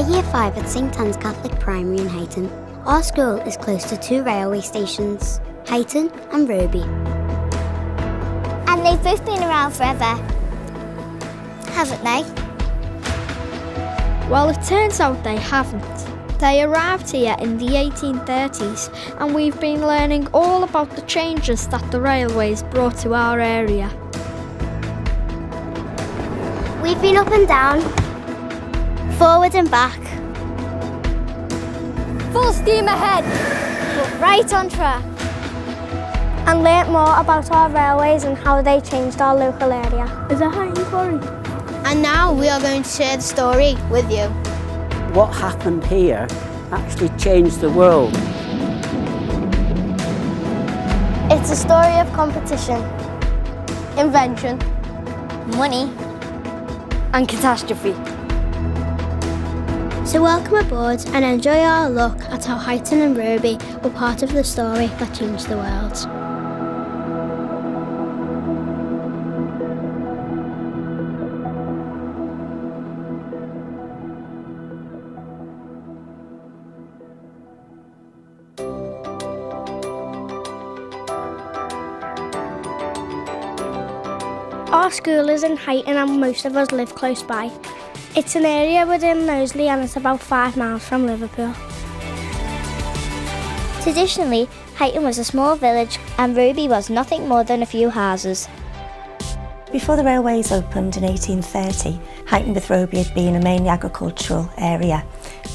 Year 5 at St Anne's Catholic Primary in Huyton. Our school is close to two railway stations, Huyton and Roby. And they've both been around forever, haven't they? Well, it turns out they haven't. They arrived here in the 1830s, and we've been learning all about the changes that the railways brought to our area. We've been up and down, forward and back. Full steam ahead, but right on track. And learnt more about our railways and how they changed our local area. Is that Huyton Quarry? And now we are going to share the story with you. What happened here actually changed the world. It's a story of competition, invention, money, And catastrophe. So welcome aboard and enjoy our look at how Huyton and Roby were part of the story that changed the world. Our school is in Huyton and most of us live close by. It's an area within Knowsley and it's about 5 miles from Liverpool. Traditionally, Huyton was a small village and Roby was nothing more than a few houses. Before the railways opened in 1830, Huyton with Roby had been a mainly agricultural area,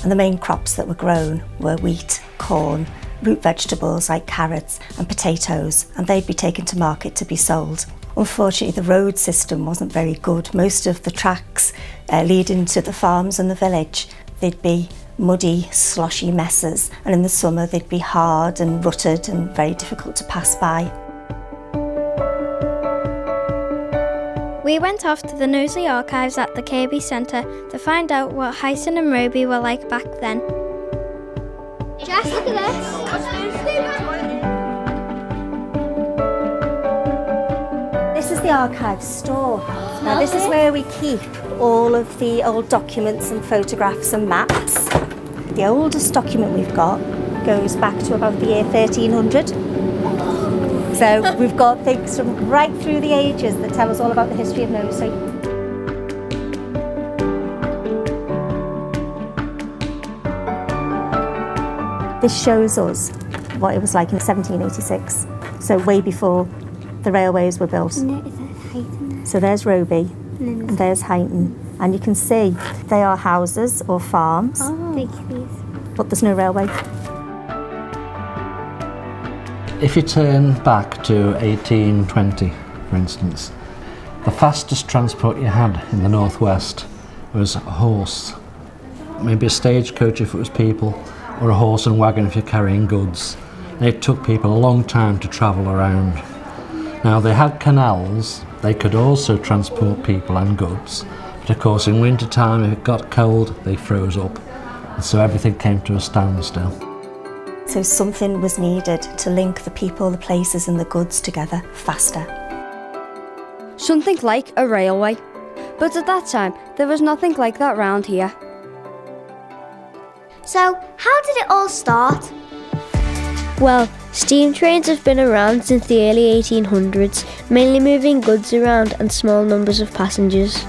and the main crops that were grown were wheat, corn, root vegetables like carrots and potatoes, and they'd be taken to market to be sold. Unfortunately, the road system wasn't very good. Most of the tracks leading to the farms and the village, they'd be muddy, sloshy messes, and in the summer they'd be hard and rutted and very difficult to pass by. We went off to the Knowsley Archives at the Kirby Centre to find out what Huyton and Roby were like back then. Jess, look at this. This is the archives store. Now this is where we keep all of the old documents and photographs and maps. The oldest document we've got goes back to about the year 1300. So we've got things from right through the ages that tell us all about the history of Knowsley. This shows us what it was like in 1786, so way before the railways were built. So there's Roby and there's Huyton, and you can see they are houses or farms, but there's no railway. If you turn back to 1820, for instance, the fastest transport you had in the northwest was a horse, maybe a stagecoach if it was people, or a horse and wagon if you're carrying goods. And it took people a long time to travel around. Now they had canals, they could also transport people and goods, but of course in winter time if it got cold they froze up, and so everything came to a standstill. So something was needed to link the people, the places and the goods together faster. Something like a railway. But at that time, there was nothing like that round here. So, how did it all start? Well, steam trains have been around since the early 1800s, mainly moving goods around and small numbers of passengers.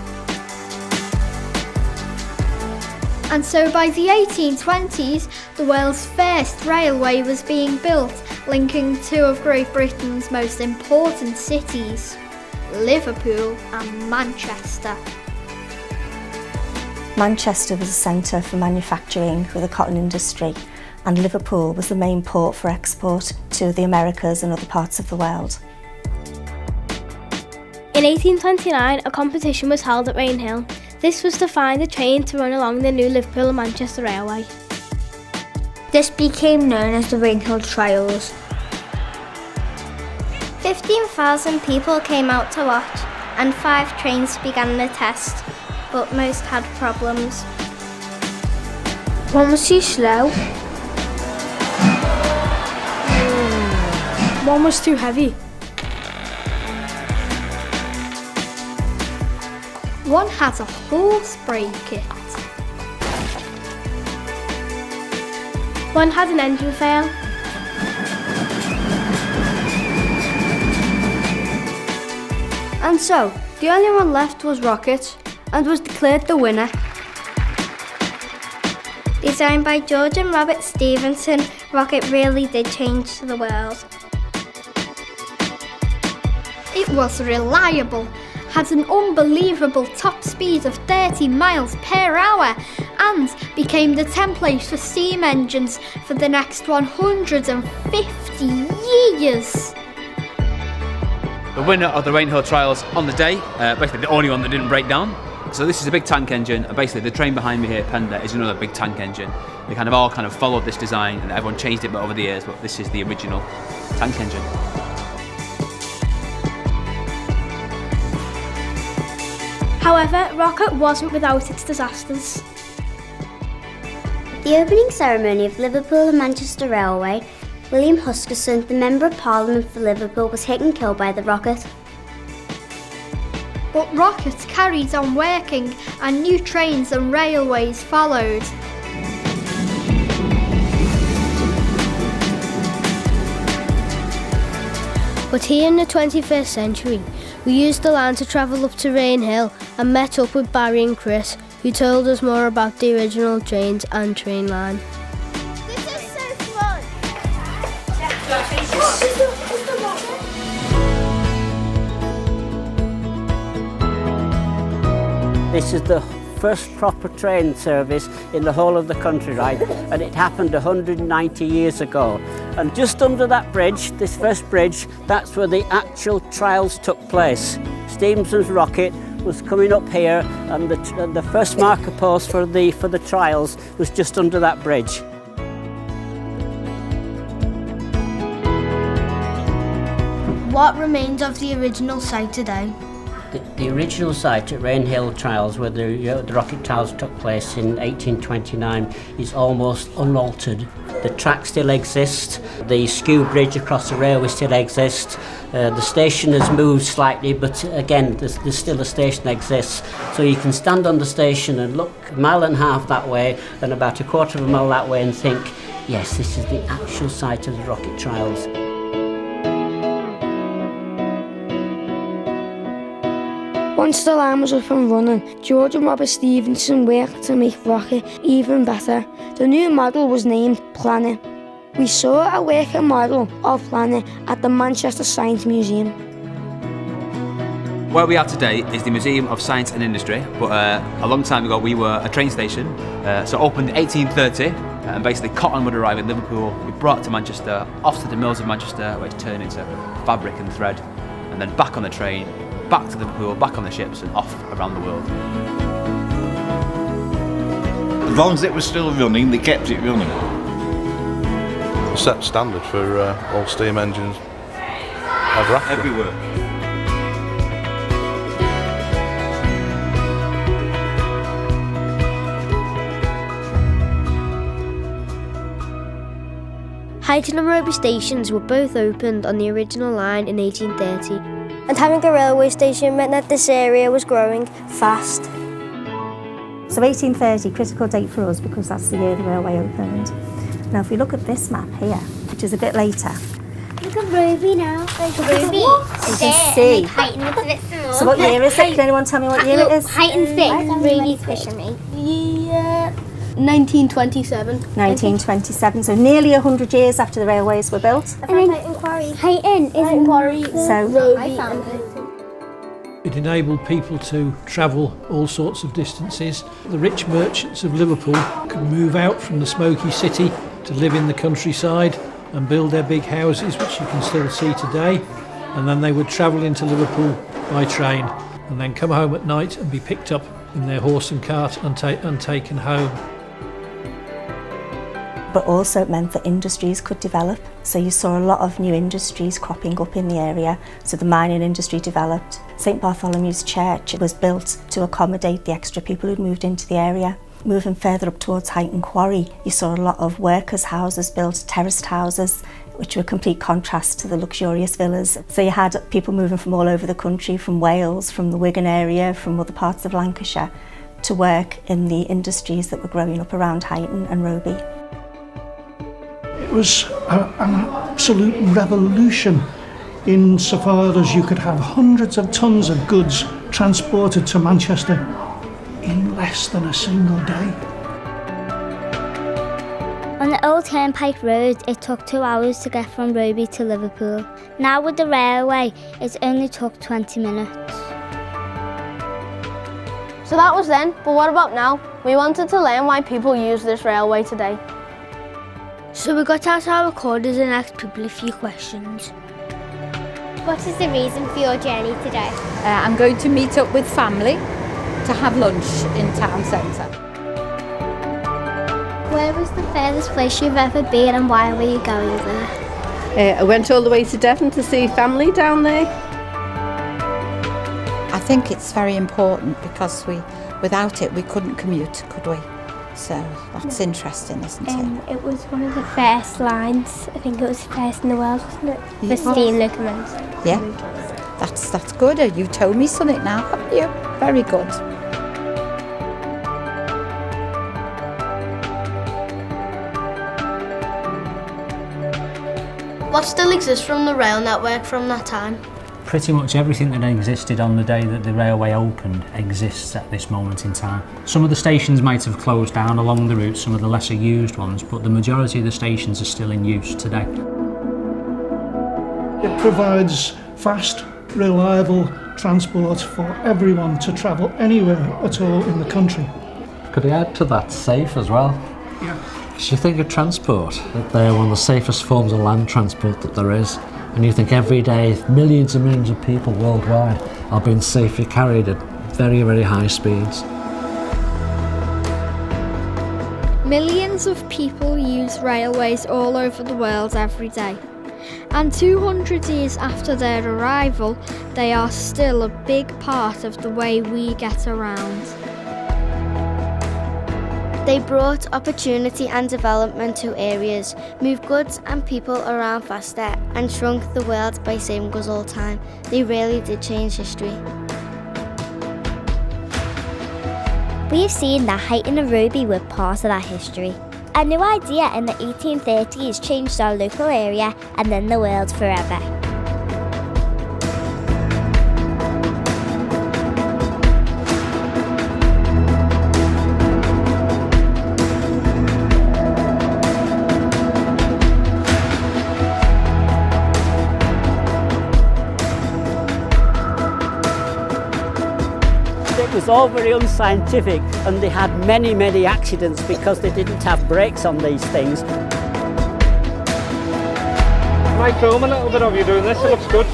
And so by the 1820s, the world's first railway was being built, linking two of Great Britain's most important cities, Liverpool and Manchester. Manchester was a centre for manufacturing with the cotton industry, and Liverpool was the main port for export to the Americas and other parts of the world. In 1829, a competition was held at Rainhill. This was to find a train to run along the new Liverpool and Manchester Railway. This became known as the Rainhill Trials. 15,000 people came out to watch, and 5 trains began the test, but most had problems. One was too slow. One was too heavy. One had a horse brake kit. One had an engine fail. And so, the only one left was Rocket, and was declared the winner. Designed by George and Robert Stevenson, Rocket really did change the world. It was reliable, had an unbelievable top speed of 30 miles per hour, and became the template for steam engines for the next 150 years. The winner of the Rainhill trials on the day, basically the only one that didn't break down. So this is a big tank engine, and basically the train behind me here, Pender, is another big tank engine. They all followed this design, and everyone changed it over the years, but this is the original tank engine. However, Rocket wasn't without its disasters. At the opening ceremony of Liverpool and Manchester Railway, William Huskisson, the Member of Parliament for Liverpool, was hit and killed by the rocket. But Rocket carried on working, and new trains and railways followed. But here in the 21st century, we used the line to travel up to Rainhill and met up with Barry and Chris, who told us more about the original trains and train line. This is so fun! This is the first proper train service in the whole of the country, right? And it happened 190 years ago. And just under that bridge, this first bridge, that's where the actual trials took place. Stephenson's rocket was coming up here, and the first marker post for the trials was just under that bridge. What remains of the original site today? The original site at Rainhill Trials, where the rocket trials took place in 1829, is almost unaltered. The track still exists, the skew bridge across the railway still exists, the station has moved slightly, but again, there's still a station exists. So you can stand on the station and look a mile and a half that way and about a quarter of a mile that way and think, yes, this is the actual site of the rocket trials. Once the line was up and running, George and Robert Stevenson worked to make Rocket even better. The new model was named Planet. We saw a working model of Planet at the Manchester Science Museum. Where we are today is the Museum of Science and Industry, but a long time ago we were a train station. So opened in 1830, and basically cotton would arrive in Liverpool, we brought it to Manchester, off to the mills of Manchester, where it's turned into fabric and thread, and then back on the train, back to Liverpool, back on the ships and off around the world. As long as it was still running, they kept it running. Set standard for all steam engines ever after. Everywhere. Huyton and Roby stations were both opened on the original line in 1830. And having a railway station meant that this area was growing fast. So 1830, critical date for us because that's the year the railway opened. Now if we look at this map here, which is a bit later. Look at Ruby now. Look at Ruby. You can see. Huyton looks a bit small. So what year is it? Can anyone tell me what year it is? Huyton's big. Ruby's fisherman. Yeah, 1927. 1927, so nearly 100 years after the railways were built. And then Huyton is in Quarry. So Ruby It enabled people to travel all sorts of distances. The rich merchants of Liverpool could move out from the smoky city to live in the countryside and build their big houses, which you can still see today. And then they would travel into Liverpool by train and then come home at night and be picked up in their horse and cart and taken home. But also it meant that industries could develop. So you saw a lot of new industries cropping up in the area. So the mining industry developed. St Bartholomew's Church was built to accommodate the extra people who'd moved into the area. Moving further up towards Huyton Quarry, you saw a lot of workers' houses built, terraced houses, which were a complete contrast to the luxurious villas. So you had people moving from all over the country, from Wales, from the Wigan area, from other parts of Lancashire, to work in the industries that were growing up around Huyton and Roby. was an absolute revolution insofar as you could have hundreds of tons of goods transported to Manchester in less than a single day. On the old Turnpike Road, it took 2 hours to get from Roby to Liverpool. Now with the railway, it only took 20 minutes. So that was then, but what about now? We wanted to learn why people use this railway today. So we got out our recorders and asked people a few questions. What is the reason for your journey today? I'm going to meet up with family to have lunch in town centre. Where was the furthest place you've ever been and why were you going there? I went all the way to Devon to see family down there. I think it's very important because without it we couldn't commute, could we? So that's interesting, isn't it? It was one of the first lines. I think it was first in the world, wasn't it? For steam locomotives. Yeah, that's good. You've told me something now, haven't you? Very good. What still exists from the rail network from that time? Pretty much everything that existed on the day that the railway opened exists at this moment in time. Some of the stations might have closed down along the route, some of the lesser used ones, but the majority of the stations are still in use today. It provides fast, reliable transport for everyone to travel anywhere at all in the country. Could I add to that, safe as well? Yeah. Because you think of transport, that they're one of the safest forms of land transport that there is. And you think every day millions and millions of people worldwide are being safely carried at very, very high speeds. Millions of people use railways all over the world every day. And 200 years after their arrival, they are still a big part of the way we get around. They brought opportunity and development to areas, moved goods and people around faster, and shrunk the world by saving us all time. They really did change history. We've seen that Huyton and Roby were part of that history. A new idea in the 1830s changed our local area and then the world forever. It was all very unscientific and they had many, many accidents because they didn't have brakes on these things. Can I film a little bit of you doing this? It looks good.